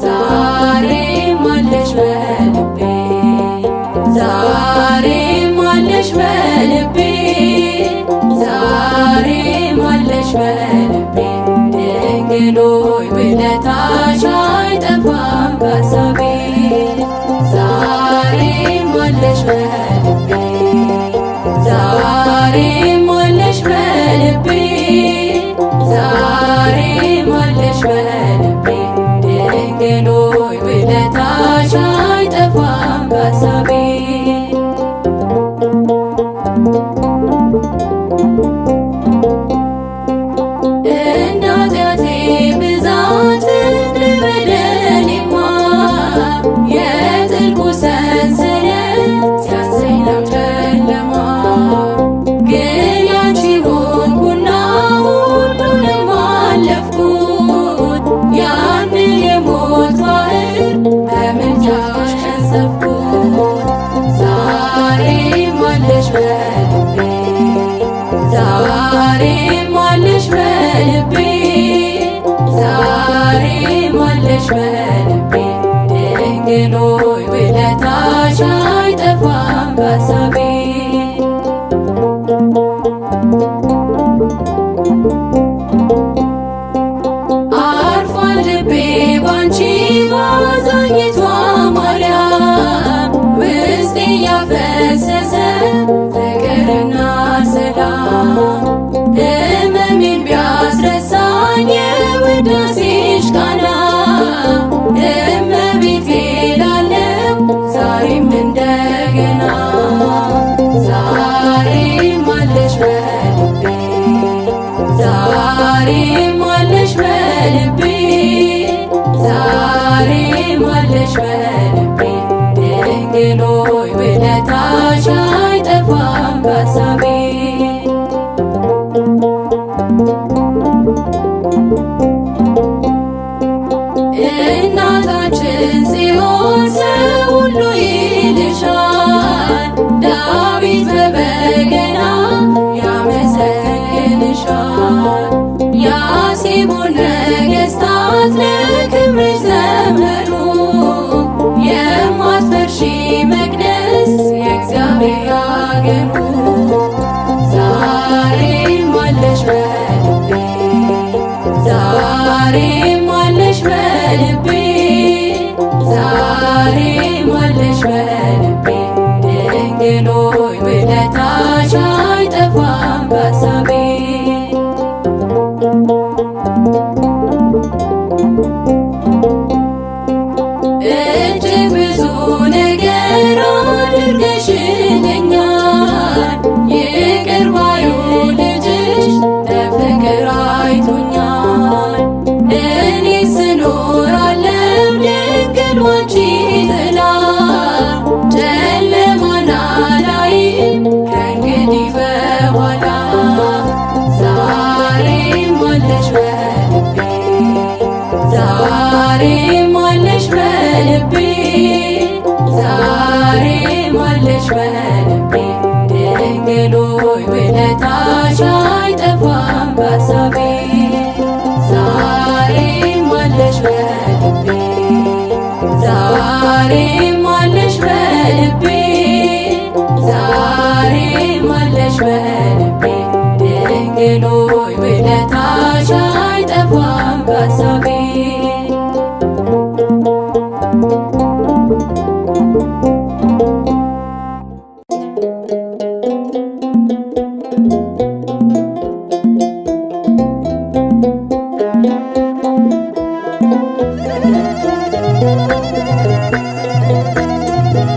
ዛሬም አለሽ በልቤ ዛሬም አለሽ በልቤ ዛሬም አለሽ በልቤ ድንግል ሆይ ውለታሽ አይጠፋም ከሐሳቤ ዛሬም አለሽ በልቤ ዛሬም አለሽ በልቤ ዛሬም አለሽ በልቤ ድንግል ሆይ ውለታሽ አይጠፋም ከሐሳቤ እንደ ኃጢአቴ ብዛት እንደ በደሌማ የጥልቁ ሰንሰለት ሲያሰኝ ነው ጨለማ ግን ያንቺ ሆንኩና ሁሉንም አለፍኩት ያንን የሞት ባህር በምልጃሽ ቀዘፍኩት ዛሬም አለሽ በልቤ ዛሬም አለሽ በልቤ ዛሬም አለሽ በልቤ ድንግል ሆይ ውለታሽ አይጠፋም ከሐሳቤ አርፏል ልቤ ባንቺ ባዛኝቷ ማርያም ውስጤ ያፈሰሰ ፍቅርና ሰላም ሕመሜን ቢያስረሳኝ የውዳሴሽ ቃና እመቤቴ ላለው ዛሬም እንደገና ዛሬም አለሽ በልቤ ዛሬም አለሽ በልቤ ዛሬም አለሽ በልቤ ድንግል ሆይ ውለታሽ አይጠፋም ከሐሳቤ እናታችን ጽዮን ሰው ሁሉ ይልሻል ዳዊት በበገና ያመሰግንሻል የአሴቦን ነገሥታት ለክብርሽ ዘመሩ የማትፈርሺ መቅደስ የእግዚአብሔር አገሩ ዛሬም አለሽ በልቤ ዛሬም አለሽ በልቤ ዛሬም አለሽ በልቤ ድንግል ሆይ ውለታሽ አይጠፋም ከሐሳቤ እጅግ ብዙ ነገር አድርገሽልኛል ይቅር ባዩ ልጅሽ በፍቅር አይቶኛል እኔስ እኖራለሁ ድንግል ባንቺ ጥላ ጨለማን አላይም ከእንግዲህ በኋላ ዛሬም አለሽ በልቤ ዛሬም አለሽ በልቤ ዛሬም አለሽ በልቤ ድንግል ሆይ ውለታሽ አይጠፋም ከሐሳቤ ዛሬም አለሽ በልቤ ዛሬም አለሽ በልቤ ዛሬም አለሽ በልቤ ድንግል ሆይ ውለታሽ አይጠፋም ከሐሳቤ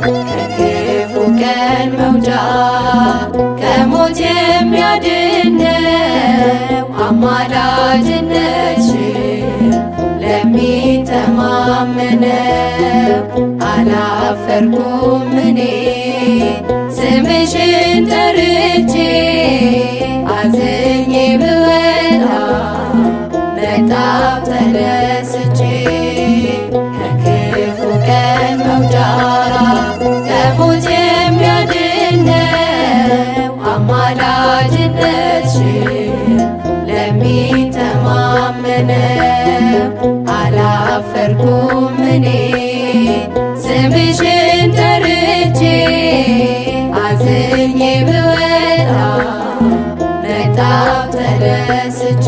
ከክፉ ቀን መውጫ ከሞት የሚያድነው አማላጅነትሽ ለሚተማመነው አላፈርኩም እኔ ስምሽን ጠርቼ አዝኜ ብወጣ መጣሁ ተደስቼ ከክፉ ቀን መውጫ ከሞት የሚያድነው አማላጅነትሽ ለሚተማመነው ተማመነው አላፈርኩም እኔ ስምሽን ጠርቼ አዝኜ ብወጣ መጣሁ ተደስቼ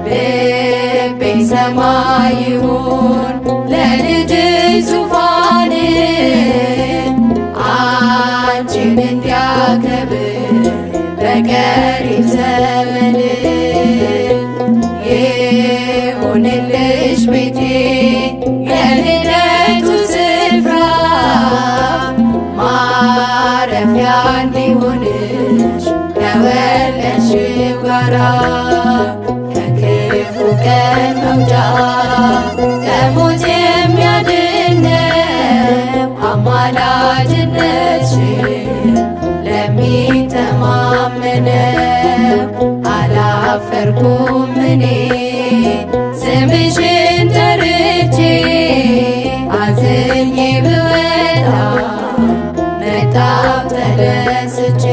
ልቤ ሰማይ ይሁን ለልጅሽ ዙፋን አንቺን እንዲያከብር በቀሪው ዘመን ይሁንልሽ ቤቴ የልደቱ ስፍራ ማረፊያ እንዲሆንሽ ከወለድሽው ጋራ ከክፉ ቀን መውጫ ከሞት የሚያድነው አማላጅነትሽን ለሚተማመነው አላፈርኩም እኔ ስምሽን ጠርቼ አዝኜ ብወጣ መጣሁ ተደስቼ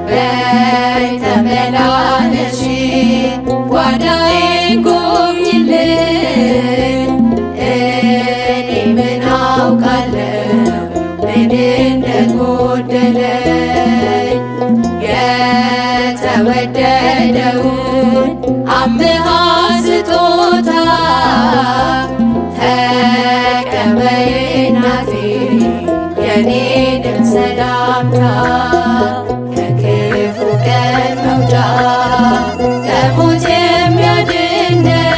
በይ ተመላለሺ ጓዳዬን ጎብኝልኝ እኔ ምን አውቃለሁ ምን እንደጎደለኝ የተወደደውን አምሃ ስጦታ ተቀበይ እናቴ የኔንም ሰላምታ ከክፉ ቀን መውጫ ከሞት የሚያድነው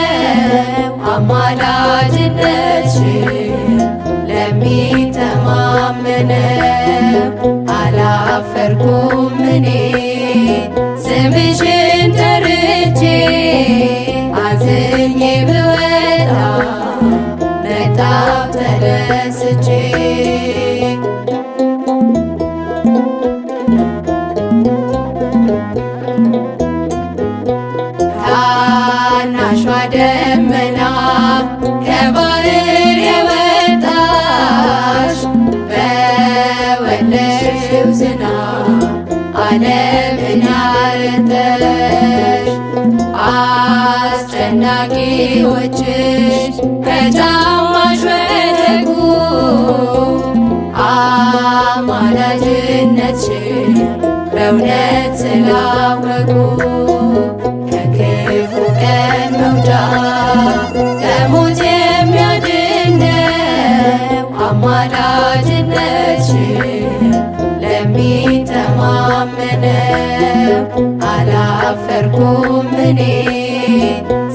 አማላጅነትሽን ለሚተማመነው አላፈርኩም እኔ ስምሽን ጠርቼ አዝኜ ብወጣ መጣሁ ተደስቼ ታናሿ ደመና ከባህር የወጣሽ በወለድሽው ዝናብ ዓለምን ያረጠሽ አስጨናቂዎችሽ ከጫማሽ ወደቁ አማላጅነትሽን በእውነት ስላወቁ ከክፉ ቀን መውጫ ከሞት የሚያድነው አማላጅነትሽን ለሚተማመነው አላፈርኩም እኔ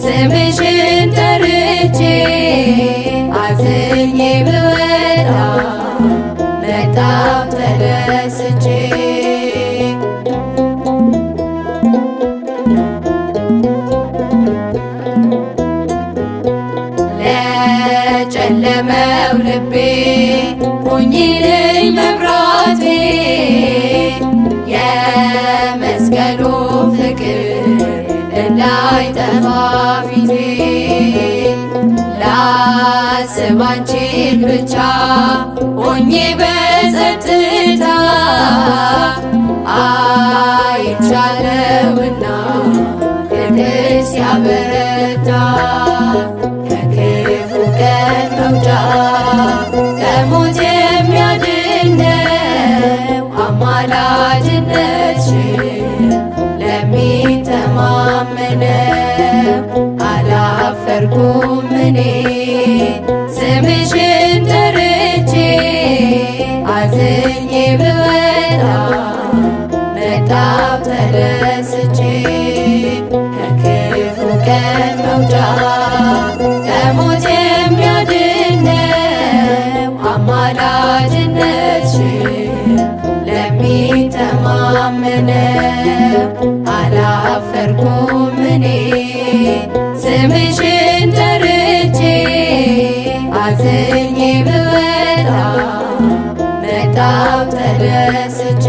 ስምሽን ጠርቼ አዝኜ ብወጣ መጣሁ ተደስቼ ለጨለመው ልቤ ሁኚልኝ መብራቴ የመስቀሉ ፍቅር እንዳይጠፋ ፊቴ ላስብ አንቺን ብቻ ሆኜ በጸጥታ አይቻለሁና ፍቅርሽ ሲያበረታ ከክፉ ቀን መውጫ ከሞት የሚያድነው አማላጅነትሽን ለሚተማመነው አላፈርኩም እኔ ስምሽን ጠርቼ አዝኜ ብወጣ መጣሁ ተደስቼ ከክፉ ቀን መውጫ ከሞት የሚያድነው አማላጅነትሽን ለሚተማመነው አላፈርኩም እኔ ስምሽን ጠርቼ አዝኜ ብወጣ መጣሁ ተደስቼ